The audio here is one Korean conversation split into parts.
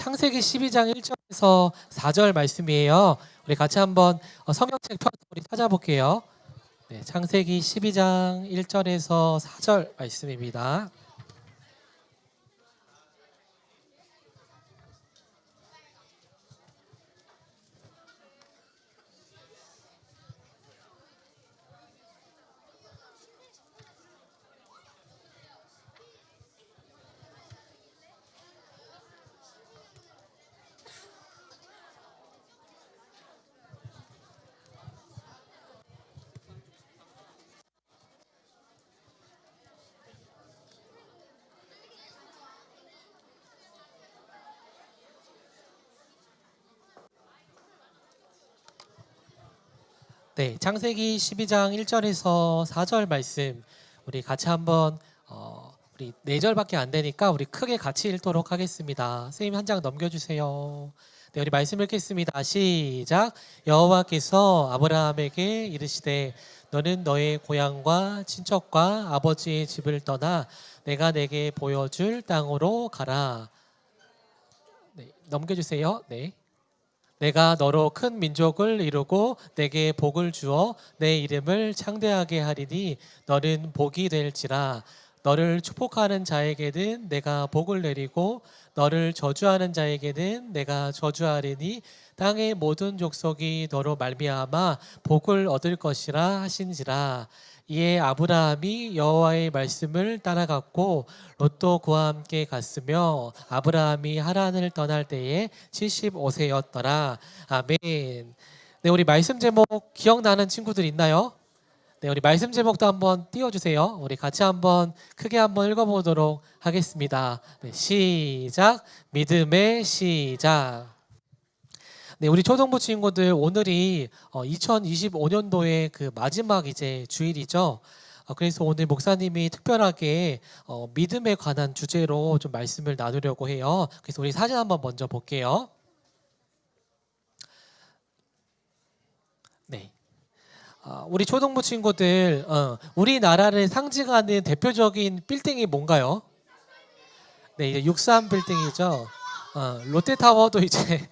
창세기 12장 1절에서 4절 말씀이에요. 우리 같이 한번 성경책 펴서 우리 찾아볼게요. 네, 창세기 12장 1절에서 4절 말씀입니다. 네, 창세기 12장 1절에서 4절 말씀 우리 같이 한번 우리 4절밖에 안 되니까 우리 크게 같이 읽도록 하겠습니다. 선생님 한 장 넘겨주세요. 네, 우리 말씀 읽겠습니다. 시작. 여호와께서 아브라함에게 이르시되 너는 너의 고향과 친척과 아버지의 집을 떠나 내가 내게 보여줄 땅으로 가라. 네, 넘겨주세요. 네. 내가 너로 큰 민족을 이루고 내게 복을 주어 내 이름을 창대하게 하리니 너는 복이 될지라. 너를 축복하는 자에게는 내가 복을 내리고 너를 저주하는 자에게는 내가 저주하리니 땅의 모든 족속이 너로 말미암아 복을 얻을 것이라 하신지라. 이에 아브라함이 여호와의 말씀을 따라갔고 롯도 그와 함께 갔으며 아브라함이 하란을 떠날 때에 75세였더라. 아멘. 네, 우리 말씀 제목 기억나는 친구들 있나요? 네, 우리 말씀 제목도 한번 띄워주세요. 우리 같이 한번 크게 한번 읽어보도록 하겠습니다. 네, 시작. 믿음의 시작. 네, 우리 초등부 친구들 오늘이 2025년도의 그 마지막 이제 주일이죠. 그래서 오늘 목사님이 특별하게 믿음에 관한 주제로 좀 말씀을 나누려고 해요. 그래서 우리 사진 한번 먼저 볼게요. 네. 우리 초등부 친구들 우리나라를 상징하는 대표적인 빌딩이 뭔가요? 네, 이제 63 빌딩이죠. 롯데타워도 이제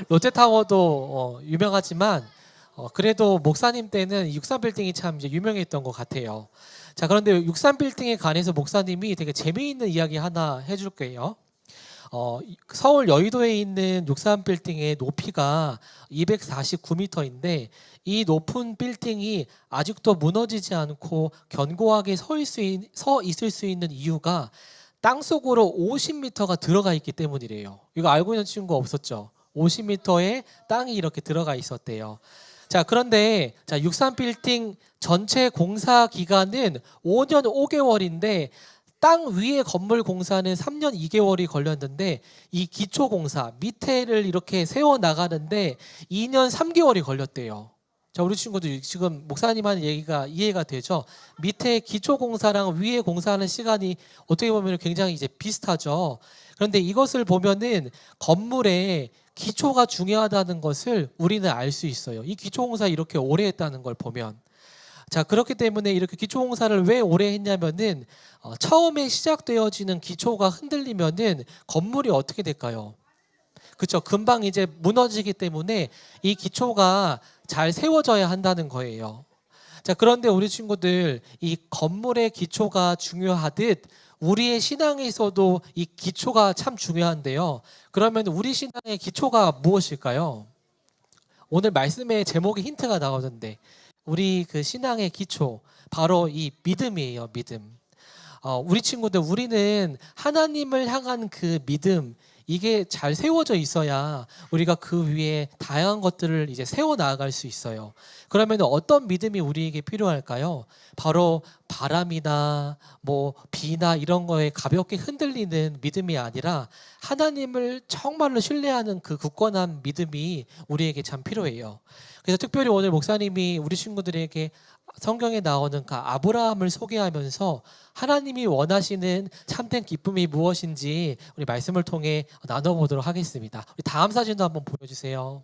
롯데타워도 유명하지만 그래도 목사님 때는 63빌딩이 참 이제 유명했던 것 같아요. 자, 그런데 63빌딩에 관해서 목사님이 되게 재미있는 이야기 하나 해줄게요. 서울 여의도에 있는 63빌딩의 높이가 249m인데 이 높은 빌딩이 아직도 무너지지 않고 견고하게 서 있을 수 있는 이유가 땅속으로 50m가 들어가 있기 때문이래요. 이거 알고 있는 친구 없었죠? 50m의 땅이 이렇게 들어가 있었대요. 자, 그런데 63빌딩 전체 공사 기간은 5년 5개월인데 땅 위에 건물 공사는 3년 2개월이 걸렸는데 이 기초 공사 밑에를 이렇게 세워 나가는데 2년 3개월이 걸렸대요. 자, 우리 친구들 지금 목사님 하는 얘기가 이해가 되죠? 밑에 기초 공사랑 위에 공사하는 시간이 어떻게 보면 굉장히 이제 비슷하죠. 그런데 이것을 보면은 건물에 기초가 중요하다는 것을 우리는 알 수 있어요. 이 기초공사 이렇게 오래 했다는 걸 보면. 자, 그렇기 때문에 이렇게 기초공사를 왜 오래 했냐면은 처음에 시작되어지는 기초가 흔들리면은 건물이 어떻게 될까요? 그렇죠. 금방 이제 무너지기 때문에 이 기초가 잘 세워져야 한다는 거예요. 자, 그런데 우리 친구들 이 건물의 기초가 중요하듯 우리의 신앙에서도 이 기초가 참 중요한데요. 그러면 우리 신앙의 기초가 무엇일까요? 오늘 말씀의 제목에 힌트가 나오던데 우리 그 신앙의 기초 바로 이 믿음이에요. 믿음. 우리 친구들 우리는 하나님을 향한 그 믿음 이게 잘 세워져 있어야 우리가 그 위에 다양한 것들을 이제 세워 나아갈 수 있어요. 그러면 어떤 믿음이 우리에게 필요할까요? 바로 바람이나 뭐 비나 이런 거에 가볍게 흔들리는 믿음이 아니라 하나님을 정말로 신뢰하는 그 굳건한 믿음이 우리에게 참 필요해요. 그래서 특별히 오늘 목사님이 우리 친구들에게 성경에 나오는 그 아브라함을 소개하면서 하나님이 원하시는 참된 기쁨이 무엇인지 우리 말씀을 통해 나눠보도록 하겠습니다. 우리 다음 사진도 한번 보여주세요.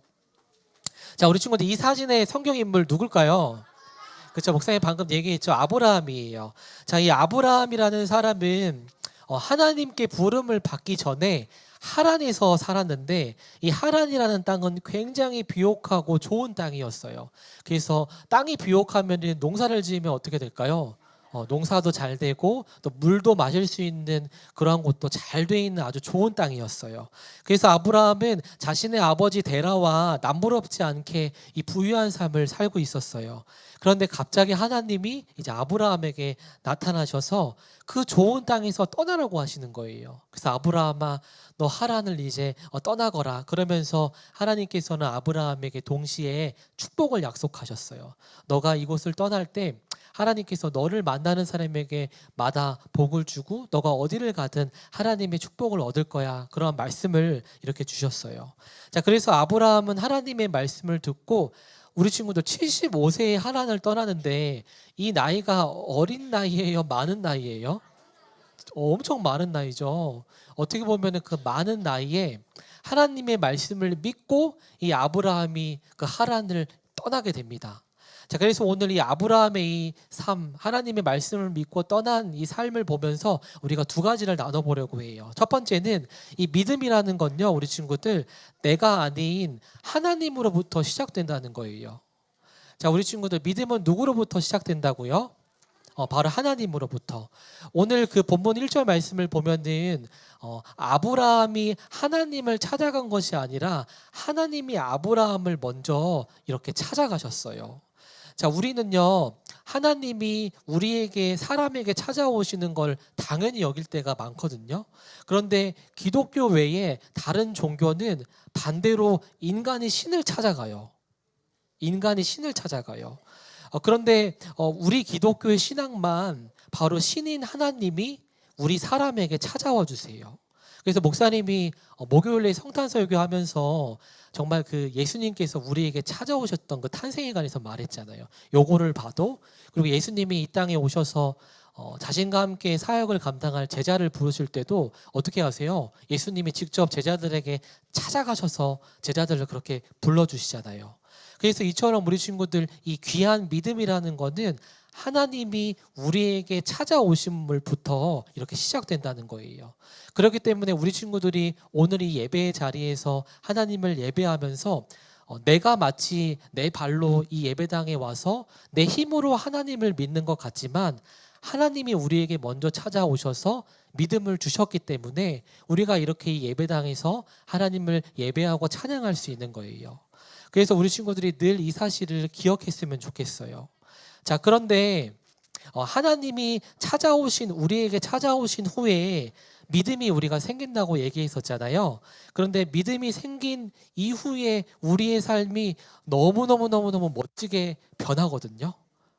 자, 우리 친구들 이 사진의 성경 인물 누굴까요? 그렇죠. 목사님 방금 얘기했죠. 아브라함이에요. 자, 이 아브라함이라는 사람은 하나님께 부름을 받기 전에 하란에서 살았는데 이 하란이라는 땅은 굉장히 비옥하고 좋은 땅이었어요. 그래서 땅이 비옥하면 농사를 지으면 어떻게 될까요? 농사도 잘 되고 또 물도 마실 수 있는 그러한 곳도 잘 돼 있는 아주 좋은 땅이었어요. 그래서 아브라함은 자신의 아버지 데라와 남부럽지 않게 이 부유한 삶을 살고 있었어요. 그런데 갑자기 하나님이 이제 아브라함에게 나타나셔서 그 좋은 땅에서 떠나라고 하시는 거예요. 그래서 아브라함아, 너 하란을 이제 떠나거라. 그러면서 하나님께서는 아브라함에게 동시에 축복을 약속하셨어요. 너가 이곳을 떠날 때 하나님께서 너를 만나는 사람에게 마다 복을 주고 너가 어디를 가든 하나님의 축복을 얻을 거야. 그런 말씀을 이렇게 주셨어요. 자, 그래서 아브라함은 하나님의 말씀을 듣고 우리 친구들 75세에 하란을 떠나는데 이 나이가 어린 나이예요? 많은 나이예요? 엄청 많은 나이죠. 어떻게 보면 그 많은 나이에 하나님의 말씀을 믿고 이 아브라함이 그 하란을 떠나게 됩니다. 자, 그래서 오늘 이 아브라함의 이 삶, 하나님의 말씀을 믿고 떠난 이 삶을 보면서 우리가 두 가지를 나눠보려고 해요. 첫 번째는 이 믿음이라는 건요, 우리 친구들 내가 아닌 하나님으로부터 시작된다는 거예요. 자, 우리 친구들 믿음은 누구로부터 시작된다고요? 바로 하나님으로부터. 오늘 그 본문 1절 말씀을 보면은 아브라함이 하나님을 찾아간 것이 아니라 하나님이 아브라함을 먼저 이렇게 찾아가셨어요. 자, 우리는요, 하나님이 우리에게 사람에게 찾아오시는 걸 당연히 여길 때가 많거든요. 그런데 기독교 외에 다른 종교는 반대로 인간이 신을 찾아가요. 인간이 신을 찾아가요. 그런데 우리 기독교의 신앙만 바로 신인 하나님이 우리 사람에게 찾아와 주세요. 그래서 목사님이 목요일에 성탄설교하면서 정말 그 예수님께서 우리에게 찾아오셨던 그 탄생에 관해서 말했잖아요. 요거를 봐도, 그리고 예수님이 이 땅에 오셔서 자신과 함께 사역을 감당할 제자를 부르실 때도 어떻게 하세요? 예수님이 직접 제자들에게 찾아가셔서 제자들을 그렇게 불러주시잖아요. 그래서 이처럼 우리 친구들 이 귀한 믿음이라는 거는 하나님이 우리에게 찾아오심을부터 이렇게 시작된다는 거예요. 그렇기 때문에 우리 친구들이 오늘 이 예배의 자리에서 하나님을 예배하면서 내가 마치 내 발로 이 예배당에 와서 내 힘으로 하나님을 믿는 것 같지만 하나님이 우리에게 먼저 찾아오셔서 믿음을 주셨기 때문에 우리가 이렇게 이 예배당에서 하나님을 예배하고 찬양할 수 있는 거예요. 그래서 우리 친구들이 늘 이 사실을 기억했으면 좋겠어요. 자, 그런데 하나님이 우리에게 찾아오신 후에 믿음이 우리가 생긴다고 얘기했었잖아요. 그런데 믿음이 생긴 이후에 우리의 삶이 너무너무 멋지게 변하거든요.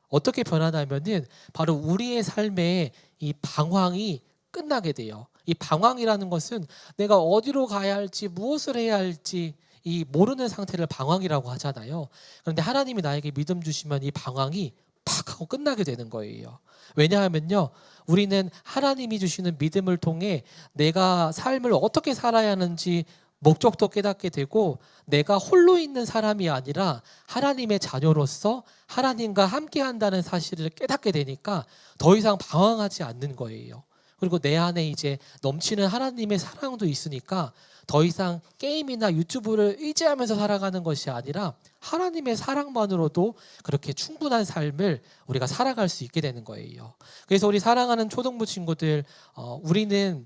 어떻게 변하냐면은 바로 우리의 삶에 이 방황이 끝나게 돼요. 이 방황이라는 것은 내가 어디로 가야 할지, 무엇을 해야 할지 이 모르는 상태를 방황이라고 하잖아요. 그런데 하나님이 나에게 믿음 주시면 이 방황이 팍 하고 끝나게 되는 거예요. 왜냐하면요, 우리는 하나님이 주시는 믿음을 통해 내가 삶을 어떻게 살아야 하는지 목적도 깨닫게 되고 내가 홀로 있는 사람이 아니라 하나님의 자녀로서 하나님과 함께 한다는 사실을 깨닫게 되니까 더 이상 방황하지 않는 거예요. 그리고 내 안에 이제 넘치는 하나님의 사랑도 있으니까 더 이상 게임이나 유튜브를 의지하면서 살아가는 것이 아니라 하나님의 사랑만으로도 그렇게 충분한 삶을 우리가 살아갈 수 있게 되는 거예요. 그래서 우리 사랑하는 초등부 친구들, 우리는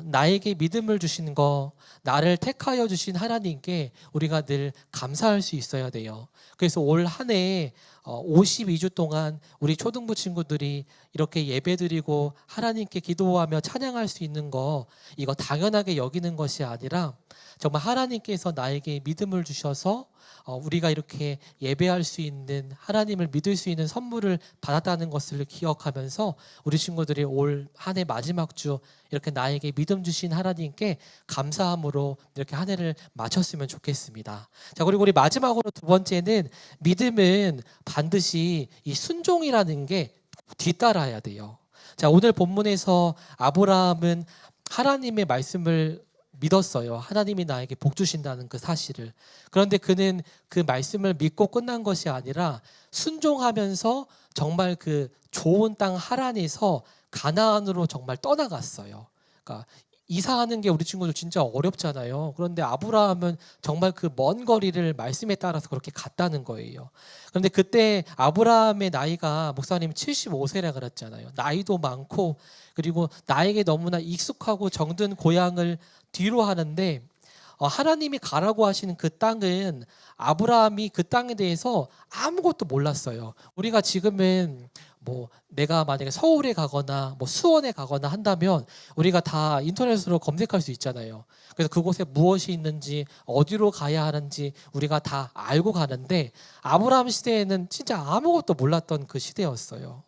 나에게 믿음을 주신 거, 나를 택하여 주신 하나님께 우리가 늘 감사할 수 있어야 돼요. 그래서 올 한 해 52주 동안 우리 초등부 친구들이 이렇게 예배드리고 하나님께 기도하며 찬양할 수 있는 거, 이거 당연하게 여기는 것이 아니라 정말 하나님께서 나에게 믿음을 주셔서 우리가 이렇게 예배할 수 있는, 하나님을 믿을 수 있는 선물을 받았다는 것을 기억하면서 우리 친구들이 올 한 해 마지막 주 이렇게 나에게 믿음 주신 하나님께 감사함으로 이렇게 한 해를 마쳤으면 좋겠습니다. 자, 그리고 우리 마지막으로 두 번째는 믿음은 반드시 이 순종이라는 게 뒤따라야 돼요. 자, 오늘 본문에서 아브라함은 하나님의 말씀을 믿었어요. 하나님이 나에게 복 주신다는 그 사실을. 그런데 그는 그 말씀을 믿고 끝난 것이 아니라 순종하면서 정말 그 좋은 땅 하란에서 가나안으로 정말 떠나갔어요. 그러니까 이사하는 게 우리 친구들 진짜 어렵잖아요. 그런데 아브라함은 정말 그 먼 거리를 말씀에 따라서 그렇게 갔다는 거예요. 그런데 그때 아브라함의 나이가 목사님 75세라 그랬잖아요. 나이도 많고 그리고 나에게 너무나 익숙하고 정든 고향을 뒤로 하는데 하나님이 가라고 하시는 그 땅은 아브라함이 그 땅에 대해서 아무것도 몰랐어요. 우리가 지금은 뭐 내가 만약에 서울에 가거나 뭐 수원에 가거나 한다면 우리가 다 인터넷으로 검색할 수 있잖아요. 그래서 그곳에 무엇이 있는지 어디로 가야 하는지 우리가 다 알고 가는데 아브라함 시대에는 진짜 아무것도 몰랐던 그 시대였어요.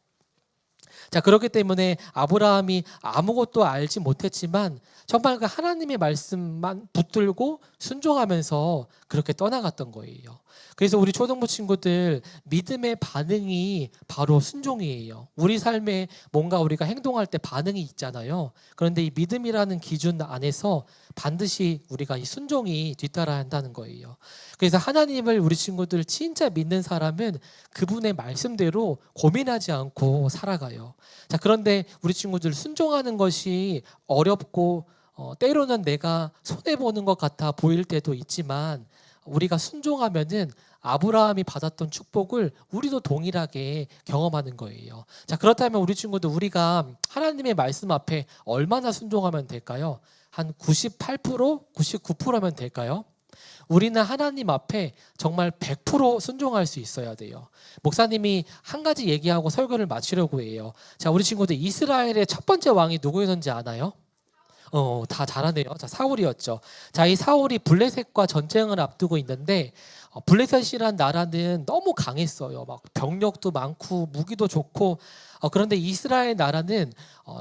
자, 그렇기 때문에 아브라함이 아무것도 알지 못했지만 정말 그 하나님의 말씀만 붙들고 순종하면서 그렇게 떠나갔던 거예요. 그래서 우리 초등부 친구들 믿음의 반응이 바로 순종이에요. 우리 삶에 뭔가 우리가 행동할 때 반응이 있잖아요. 그런데 이 믿음이라는 기준 안에서 반드시 우리가 이 순종이 뒤따라야 한다는 거예요. 그래서 하나님을 우리 친구들 진짜 믿는 사람은 그분의 말씀대로 고민하지 않고 살아가요. 자, 그런데 우리 친구들 순종하는 것이 어렵고 때로는 내가 손해보는 것 같아 보일 때도 있지만 우리가 순종하면은 아브라함이 받았던 축복을 우리도 동일하게 경험하는 거예요. 자, 그렇다면 우리 친구들 우리가 하나님의 말씀 앞에 얼마나 순종하면 될까요? 한 98%, 99%면 될까요? 우리는 하나님 앞에 정말 100% 순종할 수 있어야 돼요. 목사님이 한 가지 얘기하고 설교를 마치려고 해요. 자, 우리 친구들 이스라엘의 첫 번째 왕이 누구였는지 아나요? 다 잘하네요. 자, 사울이었죠. 자, 이 사울이 블레셋과 전쟁을 앞두고 있는데 블레셋이란 나라는 너무 강했어요. 막 병력도 많고 무기도 좋고 그런데 이스라엘 나라는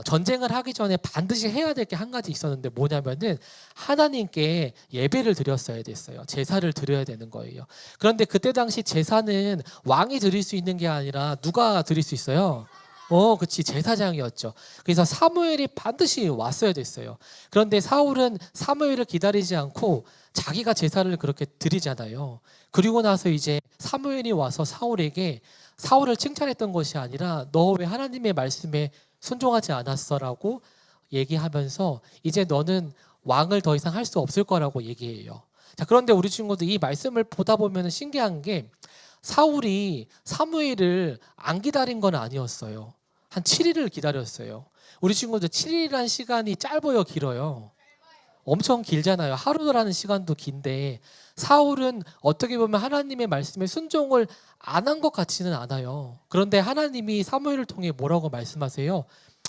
전쟁을 하기 전에 반드시 해야 될 게 한 가지 있었는데 뭐냐면은 하나님께 예배를 드렸어야 됐어요. 제사를 드려야 되는 거예요. 그런데 그때 당시 제사는 왕이 드릴 수 있는 게 아니라 누가 드릴 수 있어요? 그치, 제사장이었죠. 그래서 사무엘이 반드시 왔어야 됐어요. 그런데 사울은 사무엘을 기다리지 않고 자기가 제사를 그렇게 드리잖아요. 그리고 나서 이제 사무엘이 와서 사울에게 사울을 칭찬했던 것이 아니라 너 왜 하나님의 말씀에 순종하지 않았어라고 얘기하면서 이제 너는 왕을 더 이상 할 수 없을 거라고 얘기해요. 자, 그런데 우리 친구들 이 말씀을 보다 보면 신기한 게 사울이 사무엘을 안 기다린 건 아니었어요. 한 7일을 기다렸어요. 우리 친구들 7일이라는 시간이 짧아요, 길어요? 엄청 길잖아요. 하루라는 시간도 긴데 사울은 어떻게 보면 하나님의 말씀에 순종을 안 한 것 같지는 않아요. 그런데 하나님이 사무엘을 통해 뭐라고 말씀하세요?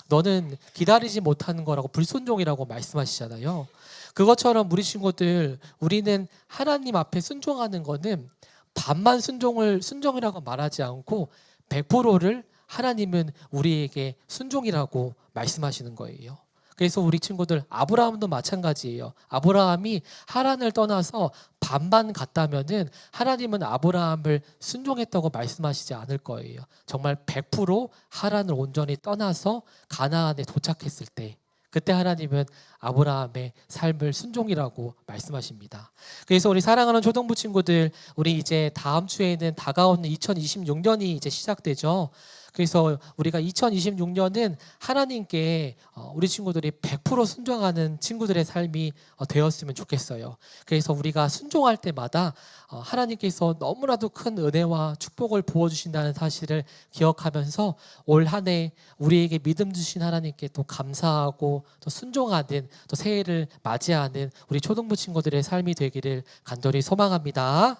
너는 기다리지 못하는 거라고 불순종이라고 말씀하시잖아요. 그것처럼 우리 친구들 우리는 하나님 앞에 순종하는 거는 반만 순종이라고 말하지 않고 100%를 하나님은 우리에게 순종이라고 말씀하시는 거예요. 그래서 우리 친구들 아브라함도 마찬가지예요. 아브라함이 하란을 떠나서 반만 갔다면은 하나님은 아브라함을 순종했다고 말씀하시지 않을 거예요. 정말 100% 하란을 온전히 떠나서 가나안에 도착했을 때 그때 하나님은 아브라함의 삶을 순종이라고 말씀하십니다. 그래서 우리 사랑하는 초등부 친구들 우리 이제 다음 주에는 다가오는 2026년이 이제 시작되죠. 그래서 우리가 2026년은 하나님께 우리 친구들이 100% 순종하는 친구들의 삶이 되었으면 좋겠어요. 그래서 우리가 순종할 때마다 하나님께서 너무나도 큰 은혜와 축복을 부어주신다는 사실을 기억하면서 올 한 해 우리에게 믿음 주신 하나님께 또 감사하고 또 순종하는 또 새해를 맞이하는 우리 초등부 친구들의 삶이 되기를 간절히 소망합니다.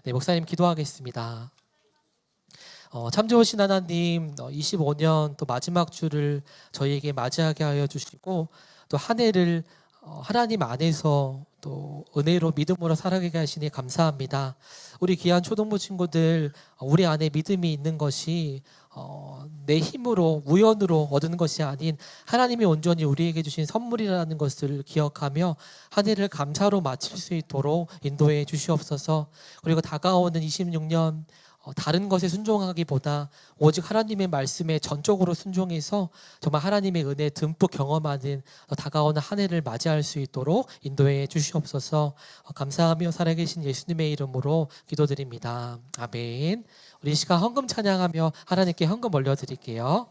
네, 목사님 기도하겠습니다. 참 좋으신 하나님 25년 또 마지막 주를 저희에게 맞이하게 하여 주시고 또 한 해를 하나님 안에서 또 은혜로 믿음으로 살아가게 하시니 감사합니다. 우리 귀한 초등부 친구들 우리 안에 믿음이 있는 것이 내 힘으로 우연으로 얻은 것이 아닌 하나님이 온전히 우리에게 주신 선물이라는 것을 기억하며 한 해를 감사로 마칠 수 있도록 인도해 주시옵소서. 그리고 다가오는 26년 다른 것에 순종하기보다 오직 하나님의 말씀에 전적으로 순종해서 정말 하나님의 은혜 듬뿍 경험하는 다가오는 한 해를 맞이할 수 있도록 인도해 주시옵소서. 감사하며 살아계신 예수님의 이름으로 기도드립니다. 아멘. 우리 이 시간 헌금 찬양하며 하나님께 헌금 올려드릴게요.